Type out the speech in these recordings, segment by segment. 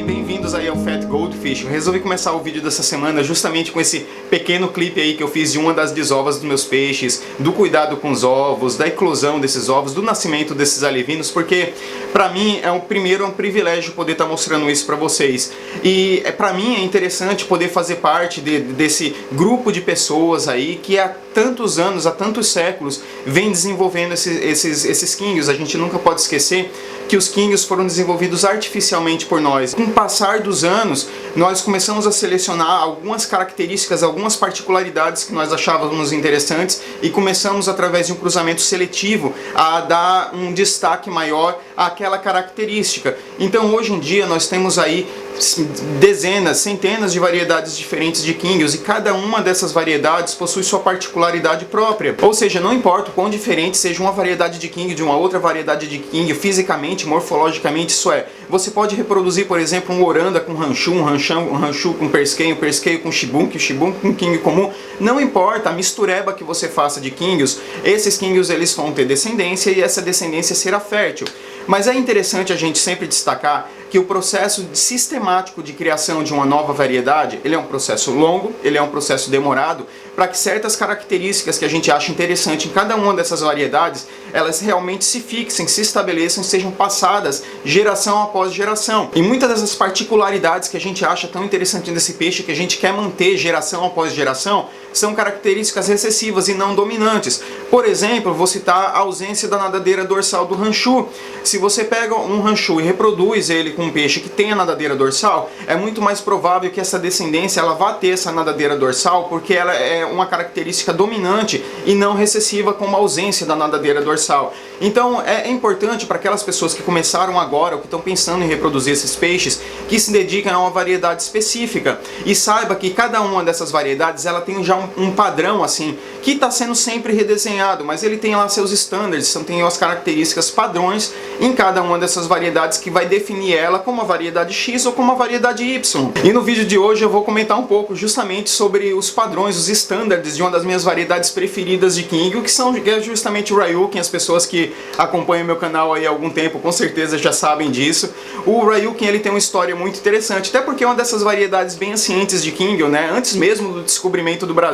Bem-vindos aí ao Fat Goldfish. Eu resolvi começar o vídeo dessa semana justamente com esse pequeno clipe aí que eu fiz de uma das desovas dos meus peixes, do cuidado com os ovos, da eclosão desses ovos, do nascimento desses alevinos, porque pra mim é um privilégio poder estar mostrando isso pra vocês. E pra mim é interessante poder fazer parte desse grupo de pessoas aí que há tantos anos, há tantos séculos, vem desenvolvendo esses quinguios. A gente nunca pode esquecer que os quinguios foram desenvolvidos artificialmente por nós. Com o passar dos anos, nós começamos a selecionar algumas características, algumas particularidades que nós achávamos interessantes e começamos, através de um cruzamento seletivo, a dar um destaque maior àquela característica. Então, hoje em dia, nós temos aí dezenas, centenas de variedades diferentes de quinguios, e cada uma dessas variedades possui sua particularidade própria. Ou seja, não importa o quão diferente seja uma variedade de quinguio de uma outra variedade de quinguio, fisicamente, morfologicamente, isso é, você pode reproduzir, por exemplo, um oranda com ranchu, um ranchu com persqueio, um persqueio com chibunque, o chibunque com quinguio comum, não importa a mistureba que você faça de quinguios, esses quinguios eles vão ter descendência e essa descendência será fértil. Mas é interessante a gente sempre destacar que o processo sistemático de criação de uma nova variedade, ele é um processo longo, ele é um processo demorado, para que certas características que a gente acha interessante em cada uma dessas variedades, elas realmente se fixem, se estabeleçam e sejam passadas geração após geração. E muitas dessas particularidades que a gente acha tão interessante nesse peixe, que a gente quer manter geração após geração, são características recessivas e não dominantes. Por exemplo, vou citar a ausência da nadadeira dorsal do ranchu. Se você pega um ranchu e reproduz ele com um peixe que tem a nadadeira dorsal, é muito mais provável que essa descendência ela vá ter essa nadadeira dorsal, porque ela é uma característica dominante e não recessiva, como a ausência da nadadeira dorsal. Então é importante para aquelas pessoas que começaram agora ou que estão pensando em reproduzir esses peixes, que se dediquem a uma variedade específica e saiba que cada uma dessas variedades ela tem já um padrão assim, que está sendo sempre redesenhado, mas ele tem lá seus standards, tem as características padrões em cada uma dessas variedades que vai definir ela como a variedade X ou como a variedade Y. E no vídeo de hoje eu vou comentar um pouco justamente sobre os padrões, os standards de uma das minhas variedades preferidas de Kingyo, que é justamente o Ryukin. As pessoas que acompanham meu canal aí há algum tempo com certeza já sabem disso. O Ryukin ele tem uma história muito interessante, até porque é uma dessas variedades bem ancientes de Kingyo, né? Antes mesmo do descobrimento do Brasil,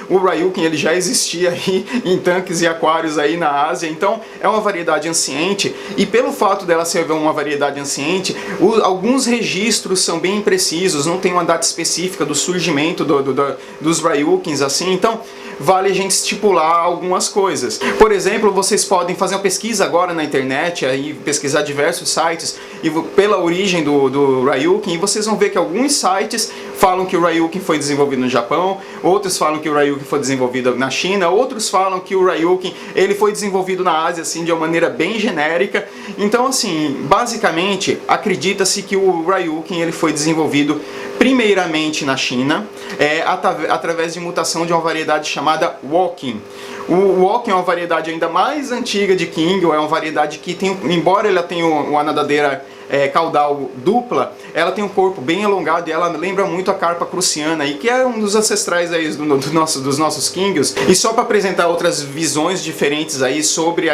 o Ryukin ele já existia aí em tanques e aquários aí na Ásia, então é uma variedade anciente, e pelo fato dela ser uma variedade anciente, alguns registros são bem imprecisos, não tem uma data específica do surgimento dos Ryukins assim, então vale a gente estipular algumas coisas. Por exemplo, vocês podem fazer uma pesquisa agora na internet, aí pesquisar diversos sites e pela origem do Ryukin, e vocês vão ver que alguns sites falam que o Ryukin foi desenvolvido no Japão, outros falam que o Ryukin foi desenvolvido na China, outros falam que o Ryukin ele foi desenvolvido na Ásia assim de uma maneira bem genérica. Então assim, basicamente acredita-se que o Ryukin ele foi desenvolvido primeiramente na China, através de mutação de uma variedade chamada Wokin. O Wokin é uma variedade ainda mais antiga de Kingyo, é uma variedade que tem, embora ela tenha uma nadadeira caudal dupla, ela tem um corpo bem alongado e ela lembra muito a carpa cruciana, e que é um dos ancestrais aí dos nossos Kingyos. E só para apresentar outras visões diferentes aí sobre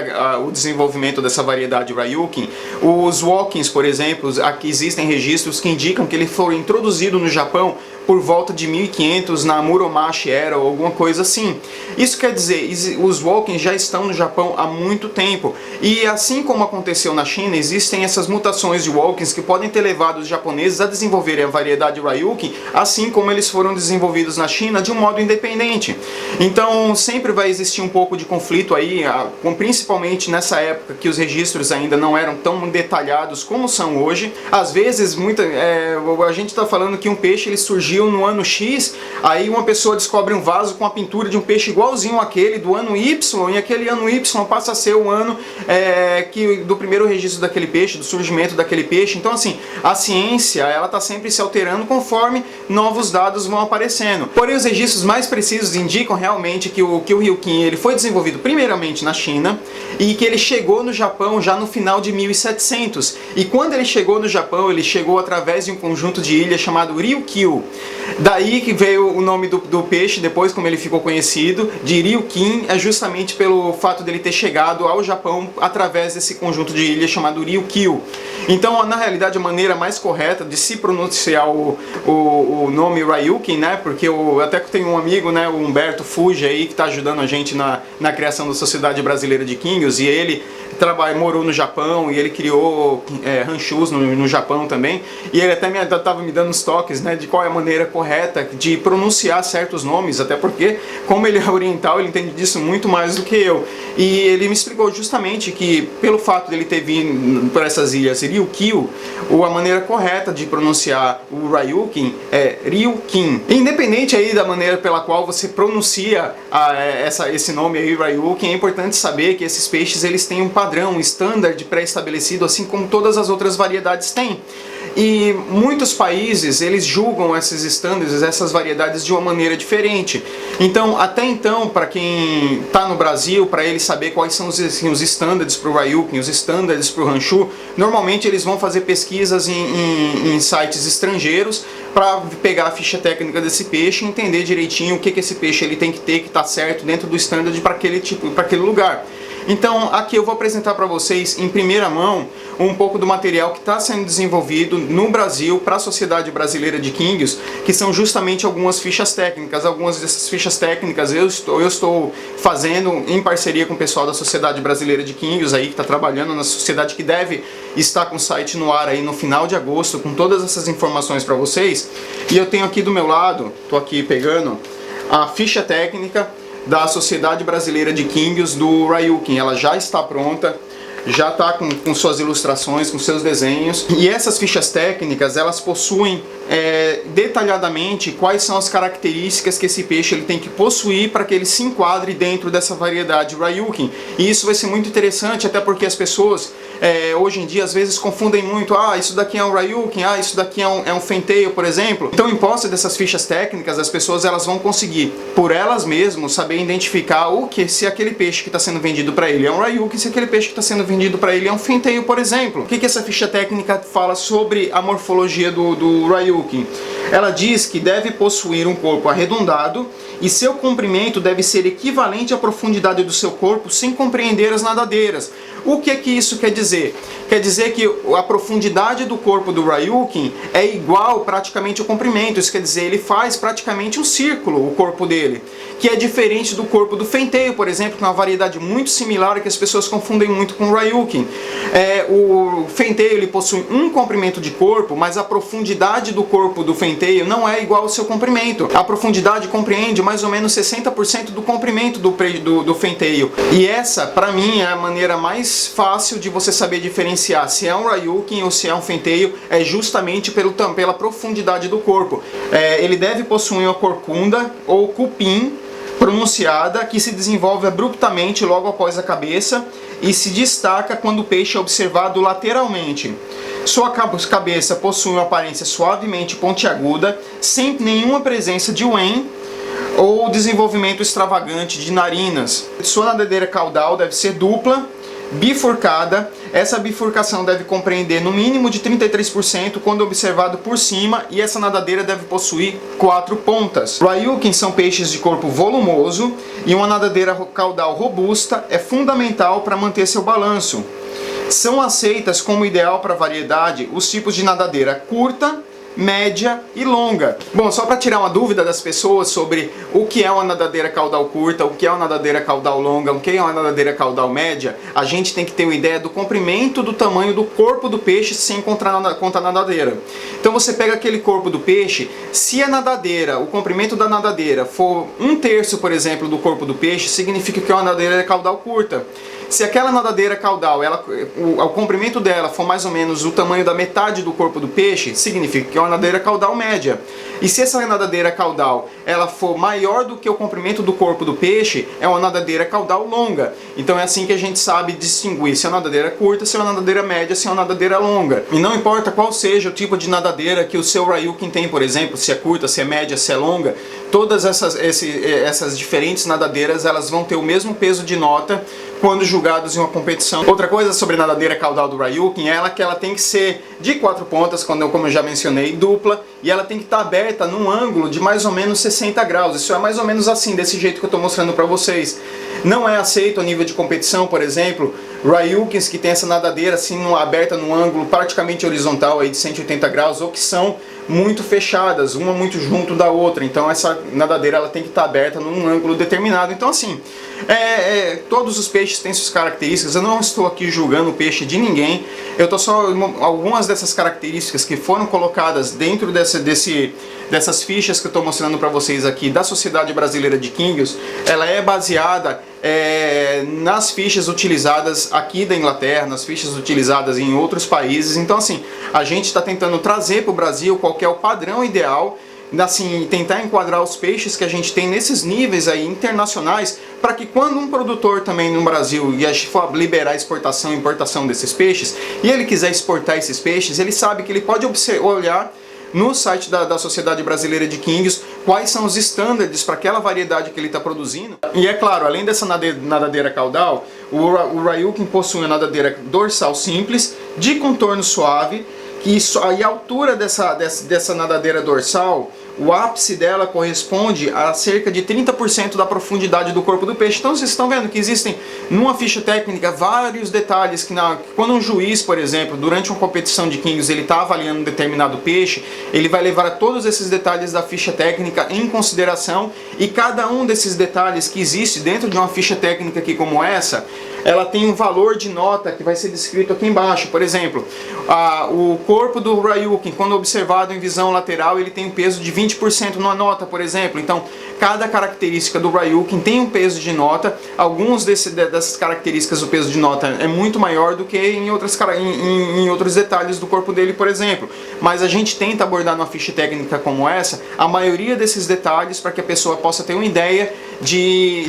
o desenvolvimento dessa variedade Ryukin, os Wokins, por exemplo, aqui existem registros que indicam que ele foi introduzido no Japão por volta de 1500 na Muromachi Era ou alguma coisa assim. Isso quer dizer, os Wokins já estão no Japão há muito tempo, e assim como aconteceu na China, existem essas mutações de Wokins que podem ter levado os japoneses a desenvolverem a variedade Ryukin, assim como eles foram desenvolvidos na China de um modo independente. Então sempre vai existir um pouco de conflito aí, principalmente nessa época que os registros ainda não eram tão detalhados como são hoje. Às vezes a gente está falando que um peixe ele surgiu no ano X, aí uma pessoa descobre um vaso com a pintura de um peixe igualzinho àquele do ano Y, e aquele ano Y passa a ser o ano do primeiro registro daquele peixe, do surgimento daquele peixe. Então assim, a ciência ela está sempre se alterando conforme novos dados vão aparecendo. Porém, os registros mais precisos indicam realmente que o Ryukin ele foi desenvolvido primeiramente na China e que ele chegou no Japão já no final de 1700. E quando ele chegou no Japão, ele chegou através de um conjunto de ilhas chamado Ryukyu. Daí que veio o nome do peixe, depois como ele ficou conhecido, de Ryukin, é justamente pelo fato dele ter chegado ao Japão através desse conjunto de ilhas chamado Ryukyu. Então, na realidade, a maneira mais correta de se pronunciar o nome Ryukin, né, porque eu até tenho um amigo, né, o Humberto Fuji aí, que está ajudando a gente na criação da Sociedade Brasileira de Kingyos, e ele morou no Japão e ele criou ranchus no Japão também, e ele até estava me dando uns toques, né, de qual é a maneira correta de pronunciar certos nomes, até porque como ele é oriental, ele entende disso muito mais do que eu, e ele me explicou justamente que pelo fato dele ter vindo por essas ilhas Ryukyu, a maneira correta de pronunciar o Ryukin é Ryukin. Independente aí da maneira pela qual você pronuncia esse nome aí, Ryukin, é importante saber que esses peixes eles têm um padrão, um standard pré-estabelecido, assim como todas as outras variedades têm. E muitos países, eles julgam esses estándares, essas variedades de uma maneira diferente. Então, até então, para quem está no Brasil, para ele saber quais são os estándares para o Ryukin, os estándares para o ranchu, normalmente eles vão fazer pesquisas em sites estrangeiros para pegar a ficha técnica desse peixe e entender direitinho o que esse peixe ele tem que ter, que está certo dentro do standard para aquele lugar. Então aqui eu vou apresentar para vocês em primeira mão um pouco do material que está sendo desenvolvido no Brasil para a Sociedade Brasileira de Kingios, que são justamente algumas fichas técnicas. Algumas dessas fichas técnicas eu estou fazendo em parceria com o pessoal da Sociedade Brasileira de Kingios aí, que está trabalhando na sociedade, que deve estar com o site no ar aí no final de agosto, com todas essas informações para vocês. E eu tenho aqui do meu lado, estou aqui pegando a ficha técnica da Sociedade Brasileira de Kingios do Ryukin. Ela já está pronta, já está com suas ilustrações, com seus desenhos. E essas fichas técnicas, elas possuem detalhadamente quais são as características que esse peixe ele tem que possuir para que ele se enquadre dentro dessa variedade Ryukin. E isso vai ser muito interessante, até porque as pessoas hoje em dia às vezes confundem muito. Isso daqui é um Ryukin, isso daqui é um Fantail, por exemplo. Então, em posse dessas fichas técnicas, as pessoas elas vão conseguir por elas mesmas saber identificar se aquele peixe que está sendo vendido para ele é um Ryukin, se aquele peixe que está sendo vendido para ele é um Fantail, por exemplo. O que essa ficha técnica fala sobre a morfologia do Ryukin? Ela diz que deve possuir um corpo arredondado e seu comprimento deve ser equivalente à profundidade do seu corpo sem compreender as nadadeiras. O que isso quer dizer? Quer dizer que a profundidade do corpo do Ryukin é igual praticamente ao comprimento. Isso quer dizer, ele faz praticamente um círculo, o corpo dele, que é diferente do corpo do Fantail, por exemplo, que é uma variedade muito similar que as pessoas confundem muito com o Ryukin. O Fantail ele possui um comprimento de corpo, mas a profundidade do corpo do Fantail não é igual ao seu comprimento. A profundidade compreende mais ou menos 60% do comprimento do Fantail. E essa, para mim, é a maneira mais fácil de você saber diferenciar se é um Ryukin ou se é um Fantail, é justamente pela profundidade do corpo. Ele deve possuir uma corcunda ou cupim pronunciada que se desenvolve abruptamente logo após a cabeça e se destaca quando o peixe é observado lateralmente. Sua cabeça possui uma aparência suavemente pontiaguda, sem nenhuma presença de wen ou desenvolvimento extravagante de narinas. Sua nadadeira caudal deve ser dupla, bifurcada. Essa bifurcação deve compreender no mínimo de 33% quando observado por cima, e essa nadadeira deve possuir 4 pontas. Ryukin são peixes de corpo volumoso e uma nadadeira caudal robusta é fundamental para manter seu balanço. São aceitas como ideal para a variedade os tipos de nadadeira curta, média e longa. Bom, só para tirar uma dúvida das pessoas sobre o que é uma nadadeira caudal curta, o que é uma nadadeira caudal longa, o que é uma nadadeira caudal média, a gente tem que ter uma ideia do comprimento, do tamanho do corpo do peixe sem contar a nadadeira. Então você pega aquele corpo do peixe, se a nadadeira, o comprimento da nadadeira for 1/3, por exemplo, do corpo do peixe, significa que é uma nadadeira caudal curta. Se aquela nadadeira caudal, o comprimento dela for mais ou menos o tamanho da metade do corpo do peixe, significa que é uma nadadeira caudal média. E se essa nadadeira caudal ela for maior do que o comprimento do corpo do peixe, é uma nadadeira caudal longa. Então é assim que a gente sabe distinguir se é uma nadadeira curta, se é uma nadadeira média, se é uma nadadeira longa. E não importa qual seja o tipo de nadadeira que o seu Ryukin tem, por exemplo, se é curta, se é média, se é longa, todas essas diferentes nadadeiras elas vão ter o mesmo peso de nota quando julgados em uma competição. Outra coisa sobre a nadadeira caudal do Ryukin é que ela tem que ser de 4 pontas, como eu já mencionei, dupla, e ela tem que estar aberta num ângulo de mais ou menos 60 graus. Isso é mais ou menos assim, desse jeito que eu estou mostrando para vocês. Não é aceito a nível de competição, por exemplo, Ryukins que tem essa nadadeira assim aberta num ângulo praticamente horizontal aí de 180 graus, ou que são muito fechadas, uma muito junto da outra. Então essa nadadeira ela tem que estar aberta num ângulo determinado. Então assim, todos os peixes têm suas características. Eu não estou aqui julgando o peixe de ninguém. Eu estou só algumas dessas características que foram colocadas dentro dessas fichas que eu estou mostrando para vocês aqui da Sociedade Brasileira de Kingios. Ela é baseada nas fichas utilizadas aqui da Inglaterra, nas fichas utilizadas em outros países. Então assim, a gente está tentando trazer para o Brasil qual que é o padrão ideal, assim, tentar enquadrar os peixes que a gente tem nesses níveis aí internacionais, para que quando um produtor também no Brasil for liberar exportação e importação desses peixes, e ele quiser exportar esses peixes, ele sabe que ele pode olhar no site da Sociedade Brasileira de Kingios quais são os estándares para aquela variedade que ele está produzindo. E é claro, além dessa nadadeira caudal, o Ryukin possui uma nadadeira dorsal simples, de contorno suave, e a altura dessa nadadeira dorsal, o ápice dela corresponde a cerca de 30% da profundidade do corpo do peixe. Então vocês estão vendo que existem numa ficha técnica vários detalhes que quando um juiz, por exemplo, durante uma competição de Kings, ele está avaliando um determinado peixe, ele vai levar todos esses detalhes da ficha técnica em consideração, e cada um desses detalhes que existe dentro de uma ficha técnica aqui como essa, ela tem um valor de nota que vai ser descrito aqui embaixo. Por exemplo, o corpo do Ryukin, quando observado em visão lateral, ele tem um peso de 20% numa nota, por exemplo. Então, cada característica do Ryukin tem um peso de nota. Alguns dessas características, o peso de nota é muito maior do que em outros detalhes do corpo dele, por exemplo. Mas a gente tenta abordar numa ficha técnica como essa a maioria desses detalhes para que a pessoa possa ter uma ideia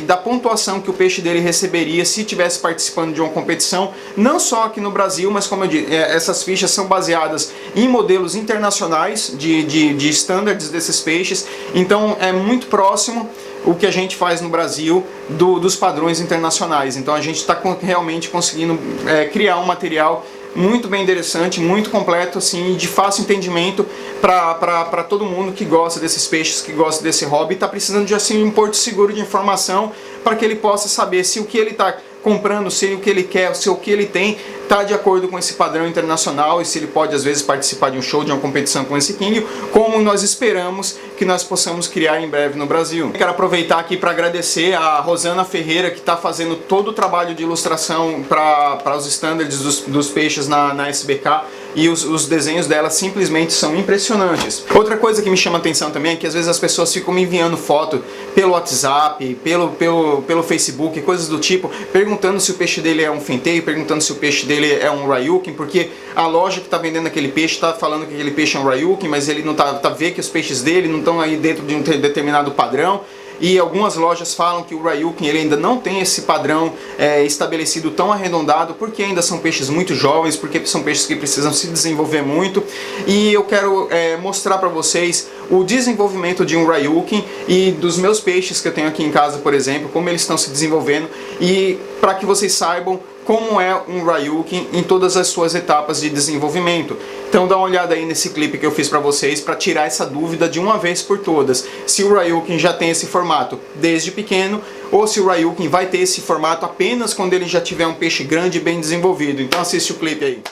da pontuação que o peixe dele receberia se tivesse participando de uma competição, não só aqui no Brasil, mas como eu disse, essas fichas são baseadas em modelos internacionais de standards desses peixes, então é muito próximo o que a gente faz no Brasil dos padrões internacionais. Então a gente está realmente conseguindo criar um material muito bem interessante, muito completo, assim, de fácil entendimento para todo mundo que gosta desses peixes, que gosta desse hobby, e está precisando de assim, um porto seguro de informação para que ele possa saber se o que ele está comprando, se o que ele quer, se o que ele tem está de acordo com esse padrão internacional, e se ele pode às vezes participar de um show, de uma competição com esse King, como nós esperamos que nós possamos criar em breve no Brasil. Quero aproveitar aqui para agradecer a Rosana Ferreira, que está fazendo todo o trabalho de ilustração para os standards dos peixes na SBK, e os desenhos dela simplesmente são impressionantes. Outra coisa que me chama a atenção também é que às vezes as pessoas ficam me enviando foto pelo WhatsApp, pelo Facebook, coisas do tipo, perguntando se o peixe dele é um fenteio, perguntando se o peixe dele é um Ryukin, porque a loja que está vendendo aquele peixe está falando que aquele peixe é um Ryukin, mas ele não tá vendo que os peixes dele não estão aí dentro de um determinado padrão. E algumas lojas falam que o Ryukin ele ainda não tem esse padrão estabelecido tão arredondado, porque ainda são peixes muito jovens, porque são peixes que precisam se desenvolver muito. E eu quero mostrar para vocês o desenvolvimento de um Ryukin e dos meus peixes que eu tenho aqui em casa, por exemplo, como eles estão se desenvolvendo, e para que vocês saibam como é um Ryukin em todas as suas etapas de desenvolvimento. Então dá uma olhada aí nesse clipe que eu fiz para vocês, para tirar essa dúvida de uma vez por todas, se o Ryukin já tem esse formato desde pequeno, ou se o Ryukin vai ter esse formato apenas quando ele já tiver um peixe grande e bem desenvolvido. Então assiste o clipe aí.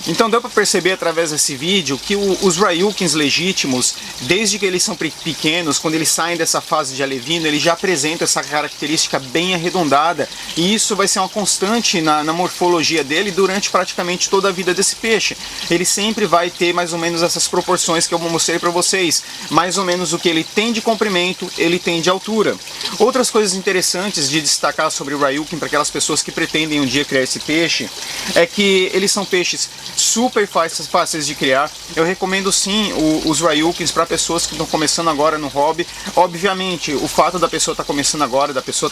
Então deu para perceber através desse vídeo que os Ryukins legítimos, desde que eles são pequenos, quando eles saem dessa fase de alevino, eles já apresentam essa característica bem arredondada, e isso vai ser uma constante na morfologia dele durante praticamente toda a vida desse peixe. Ele sempre vai ter mais ou menos essas proporções que eu mostrei para vocês, mais ou menos o que ele tem de comprimento, ele tem de altura. Outras coisas interessantes de destacar sobre o Ryukin para aquelas pessoas que pretendem um dia criar esse peixe, é que eles são peixes super fáceis de criar. Eu recomendo sim os Ryukins para pessoas que estão começando agora no hobby. Obviamente, o fato da pessoa estar começando agora, da pessoa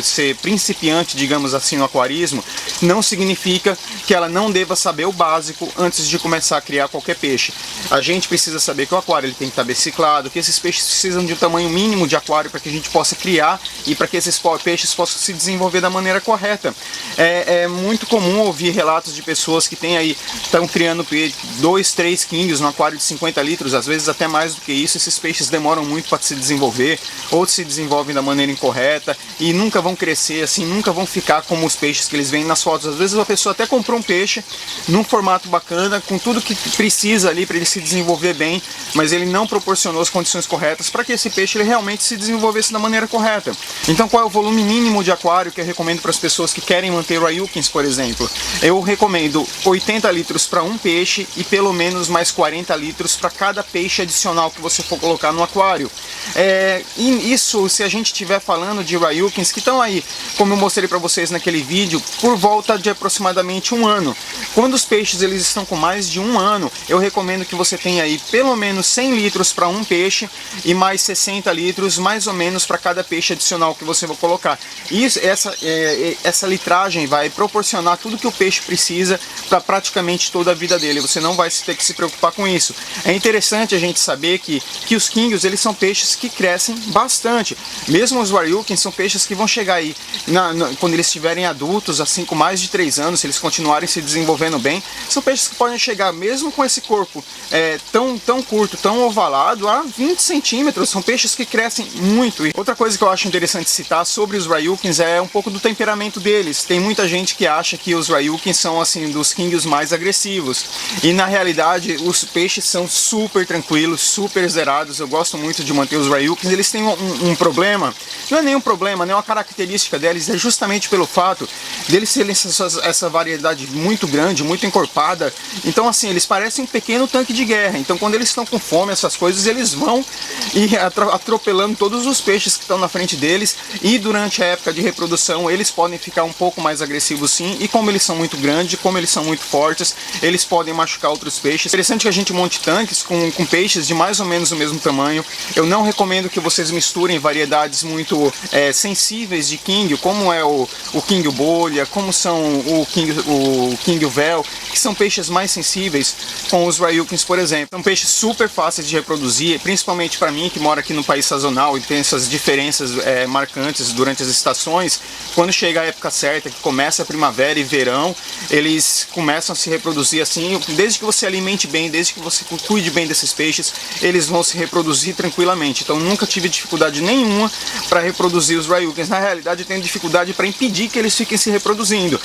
ser principiante, digamos assim, no aquarismo, não significa que ela não deva saber o básico antes de começar a criar qualquer peixe. A gente precisa saber que o aquário ele tem que estar biciclado, que esses peixes precisam de um tamanho mínimo de aquário para que a gente possa criar e para que esses peixes possam se desenvolver da maneira correta. É muito comum ouvir relatos de pessoas que estão criando 2, 3 quinhos no aquário de 50 litros, às vezes até mais do que isso. Esses peixes demoram muito para se desenvolver, ou se desenvolvem da maneira incorreta e nunca vão crescer assim, nunca vão ficar como os peixes que eles veem nas fotos. Às vezes a pessoa até comprou um peixe num formato bacana, com tudo que precisa ali para ele se desenvolver bem, mas ele não proporcionou as condições corretas para que esse peixe ele realmente se desenvolvesse da maneira correta. Então, qual é o volume mínimo de aquário que eu recomendo para as pessoas que querem manter Ryukins, por exemplo? Eu recomendo 80 litros para um peixe e pelo menos mais 40 litros para cada peixe adicional que você for colocar no aquário. E isso se a gente estiver falando de Ryukins que estão aí, como eu mostrei para vocês naquele vídeo, por volta de aproximadamente um ano. Quando os peixes eles estão com mais de um ano, eu recomendo que você tenha aí pelo menos 100 litros para um peixe e mais 60 litros mais ou menos para cada peixe adicional que você vai colocar. Essa litragem vai proporcionar tudo que o peixe precisa para praticamente toda a vida dele. Você não vai ter que se preocupar com isso. É interessante a gente saber que os Kingios eles são peixes que crescem bastante. Mesmo os Ryukins são peixes que vão chegar aí quando eles estiverem adultos, assim com mais de 3 anos, se eles continuarem se desenvolvendo bem, são peixes que podem chegar mesmo com esse corpo tão curto, tão ovalado, a 20 centímetros. São peixes que crescem muito. E outra coisa que eu acho interessante citar sobre os Ryukins é um pouco do temperamento deles. Tem muita gente que acha que os Ryukins são assim dos Kingios mais agressivos, e na realidade os peixes são super tranquilos, super zerados. Eu gosto muito de manter os Ryukins. Eles têm um problema, não é nenhum problema, nenhuma característica deles, é justamente pelo fato deles serem essa variedade muito grande, muito encorpada. Então assim, eles parecem um pequeno tanque de guerra. Então quando eles estão com fome, essas coisas, eles vão e atropelando todos os peixes que estão na frente deles, e durante a época de reprodução eles podem ficar um pouco mais agressivos sim, e como eles são muito grandes, como eles são muito fortes, eles podem machucar outros peixes. É interessante que a gente monte tanques com peixes de mais ou menos o mesmo tamanho. Eu não recomendo que vocês misturem variedades muito sensíveis de Kingio, como é o Kingio bolha, como são o Kingio véu, que são peixes mais sensíveis, com os Ryukins, por exemplo. São peixes super fáceis de reproduzir, principalmente para mim que moro aqui no país sazonal e tem essas diferenças marcantes durante as estações. Quando chega a época certa, que começa a primavera e verão, eles começam a se reproduzir assim. Desde que você alimente bem, desde que você cuide bem desses peixes, eles vão se reproduzir tranquilamente. Então nunca tive dificuldade nenhuma para reproduzir os Ryukins. Na realidade, eu tenho dificuldade para impedir que eles fiquem se reproduzindo.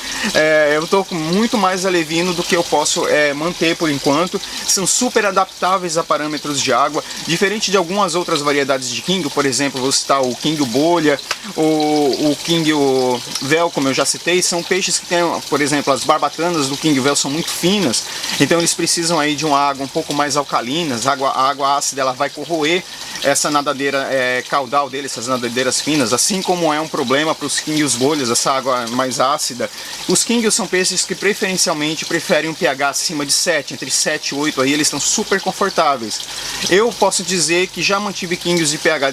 Eu estou com muito mais alevino do que eu posso manter por enquanto. São super adaptáveis a parâmetros de água, diferente de algumas outras variedades de Kingio. Por exemplo, vou citar o Kingio bolha, o Kingio véu, como eu já citei. São peixes que têm, por exemplo, as barbatanas do Kingio véu são muito finas, então eles precisam aí de uma água um pouco mais alcalina. A água ácida ela vai corroer essa nadadeira caudal deles, essas nadadeiras finas, assim como é um problema para os Kingios bolhas, essa água mais ácida. Os Kingios são peixes que preferencialmente preferem um pH acima de 7, entre 7 e 8, aí eles estão super confortáveis. Eu posso dizer que já mantive Kingios de pH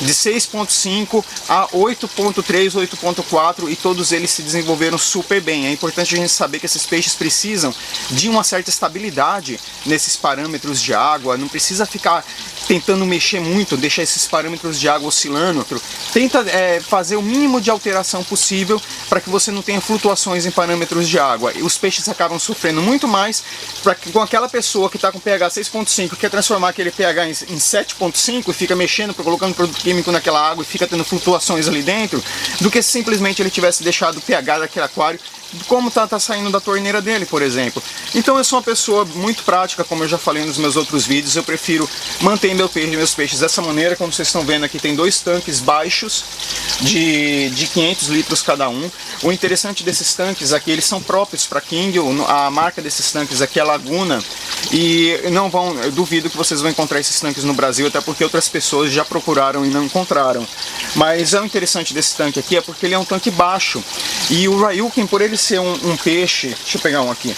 de 6.5 a 8.3, 8.4 e todos eles se desenvolveram super bem. É importante a gente saber que esses peixes precisam de uma certa estabilidade nesses parâmetros de água, não precisa ficar tentando mexer muito, deixar esses parâmetros de água oscilando. Tenta fazer o mínimo de alteração possível para que você não tenha flutuações em parâmetros de água. E os peixes acabam sofrendo muito mais com aquela pessoa que está com pH 6.5 quer transformar aquele pH em 7.5 e fica mexendo, colocando produto químico naquela água e fica tendo flutuações ali dentro, do que se simplesmente ele tivesse deixado o pH daquele aquário como tá saindo da torneira dele, por exemplo. Então eu sou uma pessoa muito prática, como eu já falei nos meus outros vídeos. Eu prefiro manter meus peixes dessa maneira. Como vocês estão vendo aqui, tem 2 tanques baixos de 500 litros cada um. O interessante desses tanques aqui, eles são próprios para Kingio. A marca desses tanques aqui é Laguna, e eu duvido que vocês vão encontrar esses tanques no Brasil, até porque outras pessoas já procuraram e não encontraram. Mas o interessante desse tanque aqui é porque ele é um tanque baixo, e o Ryukin, por ele ser um peixe, deixa eu pegar um aqui.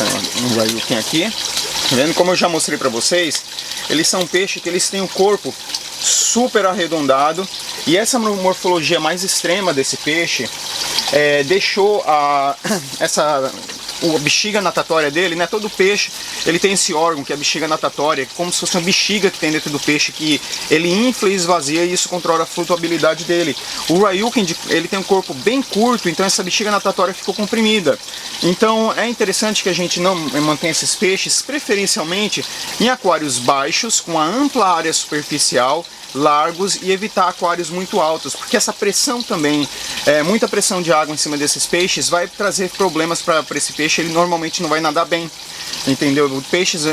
Um Ryukin aqui. Tá vendo? Como eu já mostrei pra vocês, eles são peixes que eles têm o corpo super arredondado, e essa morfologia mais extrema desse peixe deixou a bexiga natatória dele, né? Todo peixe ele tem esse órgão que é a bexiga natatória, como se fosse uma bexiga que tem dentro do peixe, que ele infla e esvazia, e isso controla a flutuabilidade dele. O Ryukin, ele tem um corpo bem curto, então essa bexiga natatória ficou comprimida. Então é interessante que a gente não mantenha esses peixes preferencialmente em aquários baixos, com uma ampla área superficial, largos, e evitar aquários muito altos, porque essa pressão também, muita pressão de água em cima desses peixes vai trazer problemas para esse peixe. Ele normalmente não vai nadar bem, entendeu? Peixes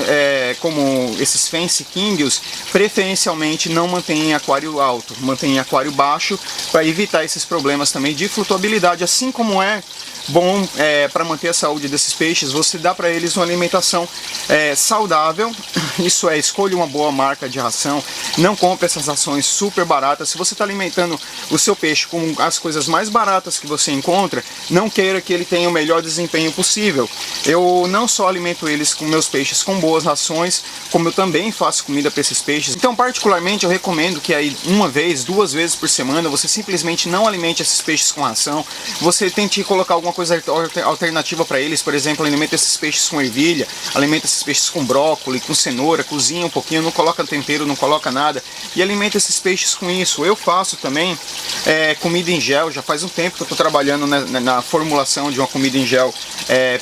como esses Fancy Kingios, preferencialmente não mantém em aquário alto, mantém em aquário baixo, para evitar esses problemas também de flutuabilidade. Assim como é bom para manter a saúde desses peixes, você dá para eles uma alimentação saudável. Isso é, escolha uma boa marca de ração, não compre essas rações super baratas. Se você está alimentando o seu peixe com as coisas mais baratas que você encontra, não queira que ele tenha o melhor desempenho possível. Eu não só alimento eles com meus peixes com boas rações, como eu também faço comida para esses peixes. Então, particularmente, eu recomendo que aí uma vez, 2 vezes por semana, você simplesmente não alimente esses peixes com ração. Você tente colocar alguma coisa alternativa para eles. Por exemplo, alimenta esses peixes com ervilha, alimenta esses peixes com brócolis, com cenoura, cozinha um pouquinho, não coloca tempero, não coloca nada, e alimenta esses peixes com isso. Eu faço também comida em gel. Já faz um tempo que eu estou trabalhando na formulação de uma comida em gel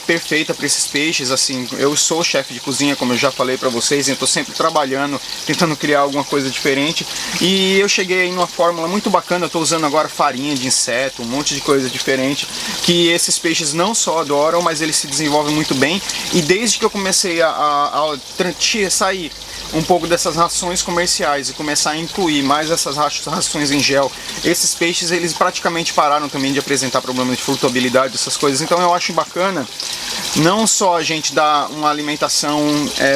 perfeita para esses peixes. Assim, eu sou chefe de cozinha, como eu já falei para vocês, e estou sempre trabalhando, tentando criar alguma coisa diferente, e eu cheguei aí numa fórmula muito bacana. Eu estou usando agora farinha de inseto, um monte de coisa diferente, que esses peixes não só adoram, mas eles se desenvolvem muito bem. E desde que eu comecei a sair um pouco dessas rações comerciais e começar a incluir mais essas rações em gel, esses peixes eles praticamente pararam também de apresentar problemas de flutuabilidade, essas coisas. Então eu acho bacana não só a gente dar uma alimentação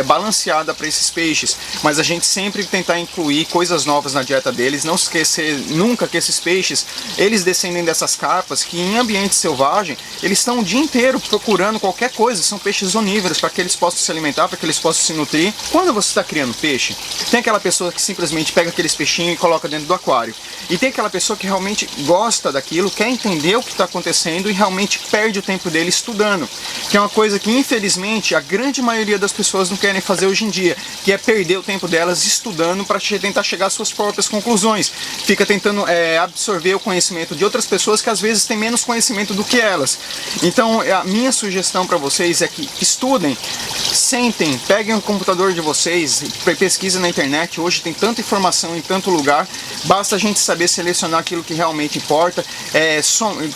balanceada para esses peixes, mas a gente sempre tentar incluir coisas novas na dieta deles. Não esquecer nunca que esses peixes, eles descendem dessas carpas que em ambiente selvagem eles estão o dia inteiro procurando qualquer coisa. São peixes onívoros, para que eles possam se alimentar, para que eles possam se nutrir. Quando você está criando peixe, tem aquela pessoa que simplesmente pega aqueles peixinhos e coloca dentro do aquário, e tem aquela pessoa que realmente gosta daquilo, quer entender o que está acontecendo e realmente perde o tempo dele estudando, que é uma coisa que infelizmente a grande maioria das pessoas não querem fazer hoje em dia, que é perder o tempo delas estudando para tentar chegar às suas próprias conclusões. Fica tentando absorver o conhecimento de outras pessoas que às vezes têm menos conhecimento do que elas. Então a minha sugestão para vocês é que estudem, sentem, peguem o computador de vocês, pesquisem na internet. Hoje tem tanta informação em tanto lugar, basta a gente saber selecionar aquilo que realmente importa.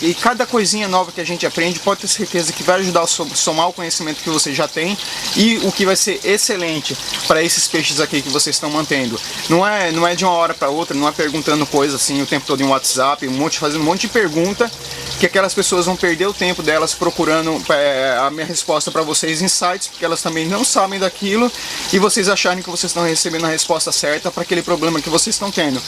E cada coisinha nova que a gente aprende, pode ter certeza que vai ajudar a somar o conhecimento que você já tem, e o que vai ser excelente para esses peixes aqui que vocês estão mantendo. Não é de uma hora para outra, não é perguntando coisas assim o tempo todo em WhatsApp, fazendo um monte de pergunta, que aquelas pessoas vão perder o tempo delas procurando a minha resposta para vocês em sites, porque elas também não sabem daquilo, e vocês acharem que vocês estão recebendo a resposta certa para aquele problema que vocês estão tendo.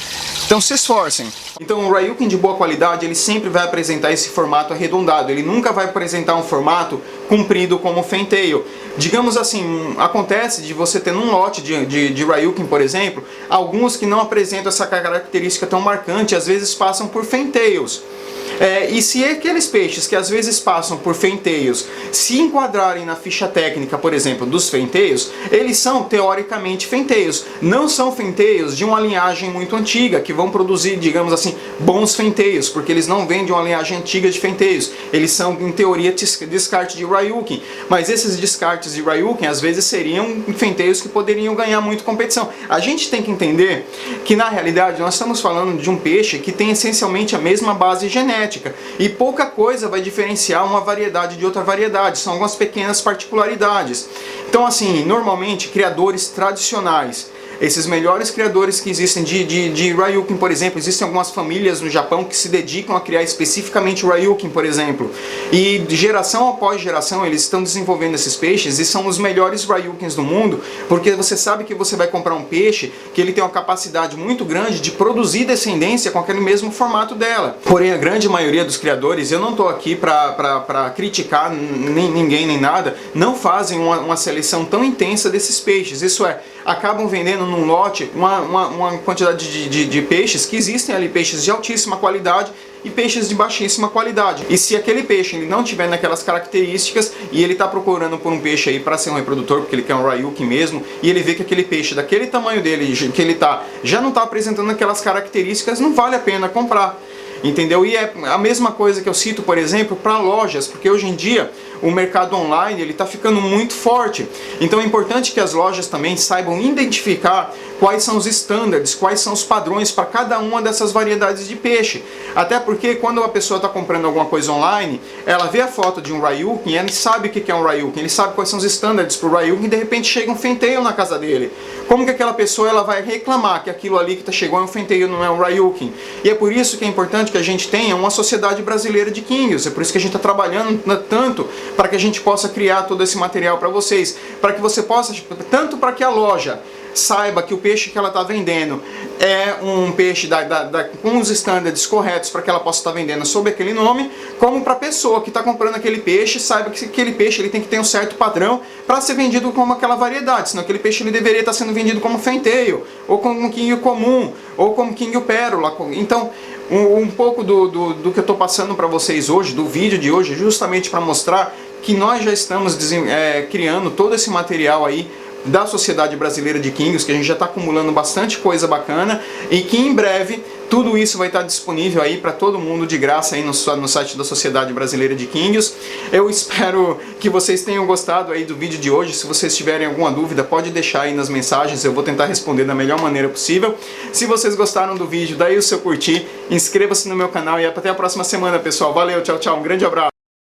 Então se esforcem. Então o Ryukin de boa qualidade, ele sempre vai apresentar esse formato arredondado, ele nunca vai apresentar um formato comprido como o Fantail. Digamos assim, acontece de você ter num lote de Ryukin, por exemplo, alguns que não apresentam essa característica tão marcante, às vezes passam por Fantails. E se aqueles peixes que às vezes passam por Fantails se enquadrarem na ficha técnica, por exemplo, dos Fantails, eles são teoricamente Fantails. Não são Fantails de uma linhagem muito antiga, que vão produzir, digamos assim, bons Fantails, porque eles não vêm de uma linhagem antiga de Fantails. Eles são, em teoria, descarte de Ryukin. Mas esses descartes de Ryukin, às vezes, seriam Fantails que poderiam ganhar muito competição. A gente tem que entender que, na realidade, nós estamos falando de um peixe que tem essencialmente a mesma base genética. E pouca coisa vai diferenciar uma variedade de outra variedade, são algumas pequenas particularidades. Então assim, normalmente criadores tradicionais esses melhores criadores que existem de Ryukin, por exemplo. Existem algumas famílias no Japão que se dedicam a criar especificamente o Ryukin, por exemplo. E de geração após geração eles estão desenvolvendo esses peixes e são os melhores Ryukins do mundo, porque você sabe que você vai comprar um peixe que ele tem uma capacidade muito grande de produzir descendência com aquele mesmo formato dela. Porém, a grande maioria dos criadores, eu não estou aqui para criticar ninguém nem nada, não fazem uma seleção tão intensa desses peixes. Isso é, acabam vendendo num lote uma quantidade de peixes que existem ali, peixes de altíssima qualidade e peixes de baixíssima qualidade. E se aquele peixe ele não tiver naquelas características e ele está procurando por um peixe aí para ser um reprodutor, porque ele quer um Ryukin mesmo, e ele vê que aquele peixe daquele tamanho dele, que ele já não está apresentando aquelas características, não vale a pena comprar. Entendeu? E é a mesma coisa que eu cito, por exemplo, para lojas, porque hoje em dia o mercado online ele está ficando muito forte. Então é importante que as lojas também saibam identificar quais são os standards, quais são os padrões para cada uma dessas variedades de peixe. Até porque quando a pessoa está comprando alguma coisa online, ela vê a foto de um Ryukin, ela sabe o que é um Ryukin, ele sabe quais são os standards para o Ryukin e de repente chega um fenteio na casa dele. Como que aquela pessoa ela vai reclamar que aquilo ali que chegou é um fenteio, não é um Ryukin? E é por isso que é importante que a gente tenha uma sociedade brasileira de Kingios. É por isso que a gente está trabalhando tanto para que a gente possa criar todo esse material para vocês, para que você possa, tanto para que a loja saiba que o peixe que ela está vendendo é um peixe com os estándares corretos para que ela possa estar vendendo sob aquele nome, como para a pessoa que está comprando aquele peixe, saiba que aquele peixe ele tem que ter um certo padrão para ser vendido como aquela variedade, senão aquele peixe ele deveria estar sendo vendido como fenteio, ou como um Kingio comum, ou como Kingio pérola. Então, um pouco do que eu estou passando para vocês hoje, do vídeo de hoje, justamente para mostrar que nós já estamos criando todo esse material aí da Sociedade Brasileira de Kingios, que a gente já está acumulando bastante coisa bacana e que em breve tudo isso vai estar disponível aí para todo mundo de graça aí no site da Sociedade Brasileira de Kingios. Eu espero que vocês tenham gostado aí do vídeo de hoje. Se vocês tiverem alguma dúvida, pode deixar aí nas mensagens, eu vou tentar responder da melhor maneira possível. Se vocês gostaram do vídeo, daí o seu curtir, inscreva-se no meu canal e até a próxima semana, pessoal. Valeu, tchau, tchau, um grande abraço.